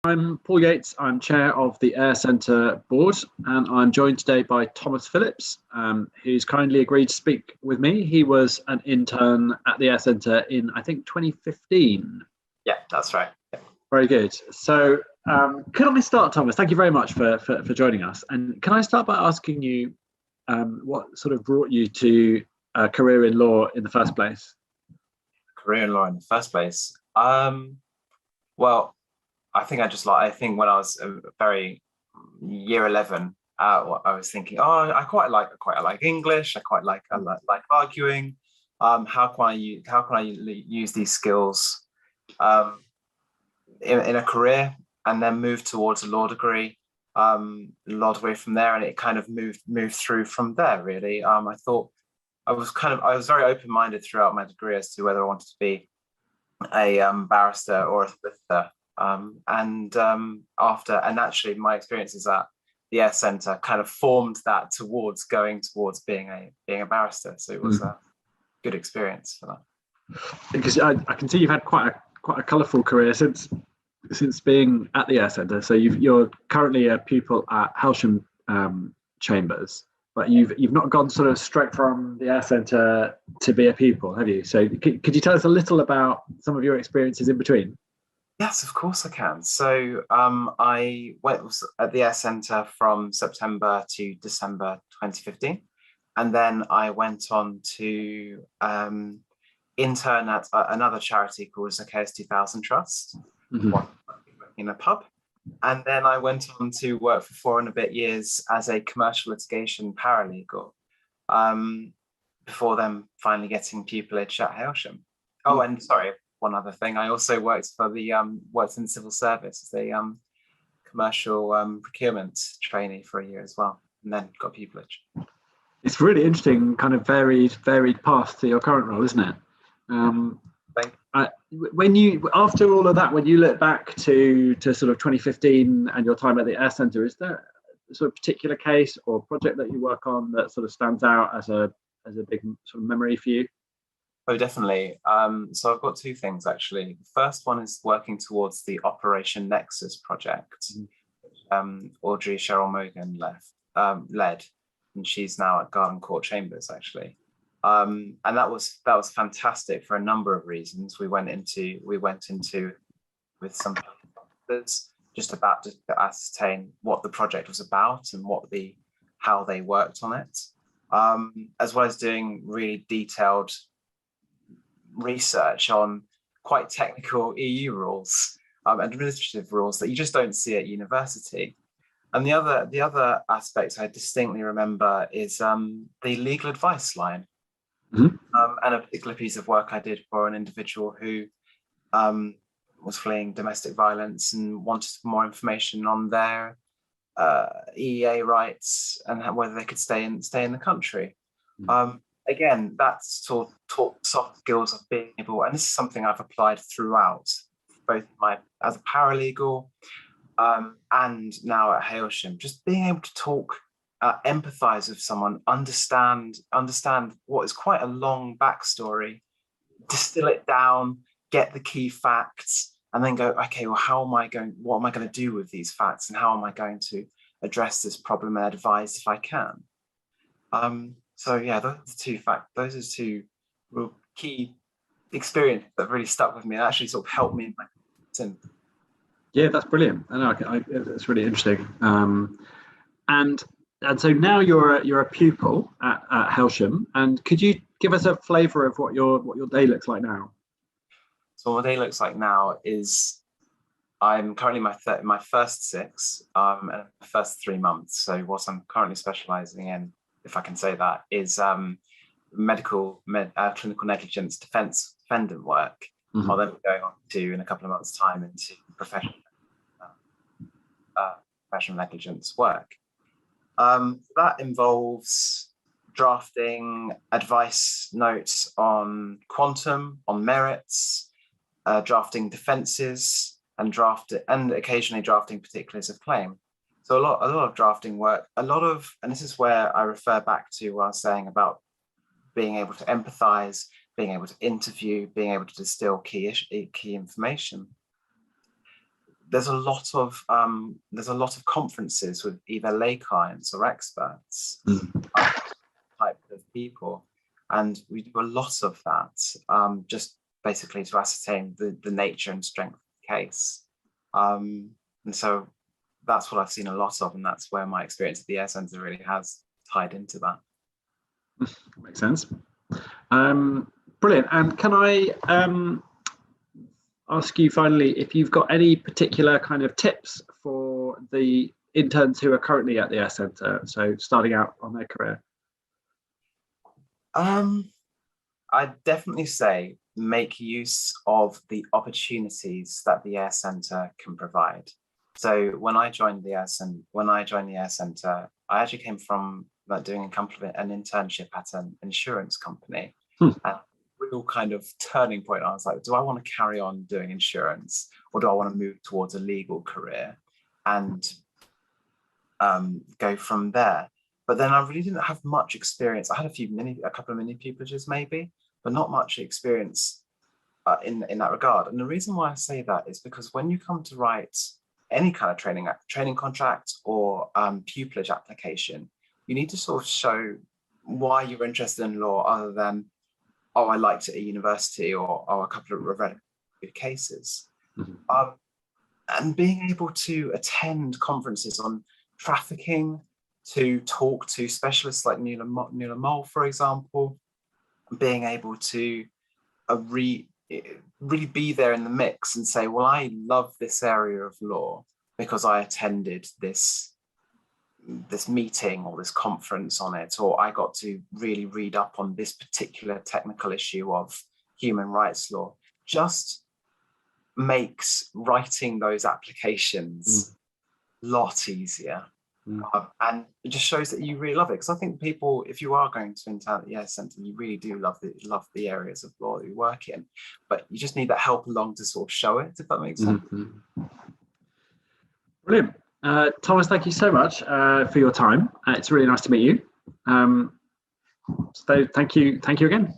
I'm Paul Yates. I'm chair of the AIRE Centre board, and I'm joined today by Thomas Phillips, who's kindly agreed to speak with me. He was an intern at the AIRE Centre in, I think, 2015. Yeah, that's right. Yeah. Very good. So could I start, Thomas? Thank you very much for joining us. And can I start by asking you what sort of brought you to a career in law in the first place? Career in law in the first place? Well, I think I think when I was very year 11, I was thinking, oh, I quite like English. I like arguing. How can I use these skills in a career, and then move towards a law degree from there, and it kind of moved through from there, really. I thought I was very open-minded throughout my degree as to whether I wanted to be a barrister or a solicitor. And actually my experiences at the AIRE Centre kind of formed that towards being a barrister. So it was a good experience for that. Because I can see you've had quite a colourful career since being at the AIRE Centre. So you're currently a pupil at Hailsham Chambers, but you've not gone sort of straight from the AIRE Centre to be a pupil, have you? So could you tell us a little about some of your experiences in between? Yes, of course I can. So I was at the AIRE Centre from September to December 2015. And then I went on to intern at another charity called Zacchaeus 2000 Trust, in a pub. And then I went on to work for 4 and a bit years as a commercial litigation paralegal, before then finally getting pupillage at Hailsham. Oh, and sorry, one other thing, I also worked in the civil service as a commercial procurement trainee for a year as well, and then got pupillage. It's really interesting, kind of varied path to your current role, isn't it? When you, after all of that, when you look back to sort of 2015 and your time at the AIRE Centre, is there a sort of particular case or project that you work on that sort of stands out as a big sort of memory for you? Oh, definitely. So I've got 2 things, actually. The first one is working towards the Operation Nexus project, Audrey Cheryl Mogan led, and she's now at Garden Court Chambers, actually. And that was fantastic for a number of reasons. We went into with some just to ascertain what the project was about and how they worked on it, as well as doing really detailed research on quite technical EU rules, administrative rules that you just don't see at university. And the other aspect I distinctly remember is the legal advice line, and a particular piece of work I did for an individual who was fleeing domestic violence and wanted more information on their EEA rights and whether they could stay in the country. Again, that's taught soft skills of being able, and this is something I've applied throughout, both as a paralegal and now at Hailsham, just being able to talk, empathise with someone, understand what is quite a long backstory, distill it down, get the key facts, and then go, okay, well, what am I going to do with these facts, and how am I going to address this problem and advise if I can? So yeah, those are 2 real key experiences that really stuck with me and actually sort of helped me in my sin. Yeah, that's brilliant. I know, it's really interesting. And so now you're a pupil at Hailsham, and could you give us a flavour of what your day looks like now? So what my day looks like now is I'm currently my first 6 and the first 3 months. So what I'm currently specialising in, if I can say that, is clinical negligence defendant work. I'll then be going on to, in a couple of months' time, into professional negligence work. That involves drafting advice notes on quantum, on merits, drafting defences, and occasionally drafting particulars of claim. So a lot of drafting work, and this is where I refer back to what I was saying about being able to empathise, being able to interview, being able to distill key information. there's a lot of conferences with either lay clients or experts, type of people, and we do a lot of that, just basically to ascertain the nature and strength of the case. And so that's what I've seen a lot of, and that's where my experience at the AIRE Centre really has tied into that. Makes sense. Brilliant. And can I ask you finally if you've got any particular kind of tips for the interns who are currently at the AIRE Centre, so starting out on their career? I'd definitely say make use of the opportunities that the AIRE Centre can provide. So when I joined the AIRE Centre, I actually came from doing an internship at an insurance company. And a real kind of turning point, I was like, do I want to carry on doing insurance, or do I want to move towards a legal career and go from there? But then I really didn't have much experience. I had a couple of mini pupilages maybe, but not much experience in that regard. And the reason why I say that is because when you come to write any kind of training contract or pupillage application, you need to sort of show why you're interested in law, other than, oh, I liked it at university, or a couple of read good cases. And being able to attend conferences on trafficking, to talk to specialists like Nuala Mole, for example, being able to really be there in the mix and say, well, I love this area of law because I attended this meeting or this conference on it, or I got to really read up on this particular technical issue of human rights law, just makes writing those applications a lot easier. And it just shows that you really love it. Because I think people, if you are going to intern at the AIRE Centre, you really do love the areas of law that you work in, but you just need that help along to sort of show it, if that makes sense. Brilliant. Thomas, thank you so much for your time. It's really nice to meet you. So thank you again.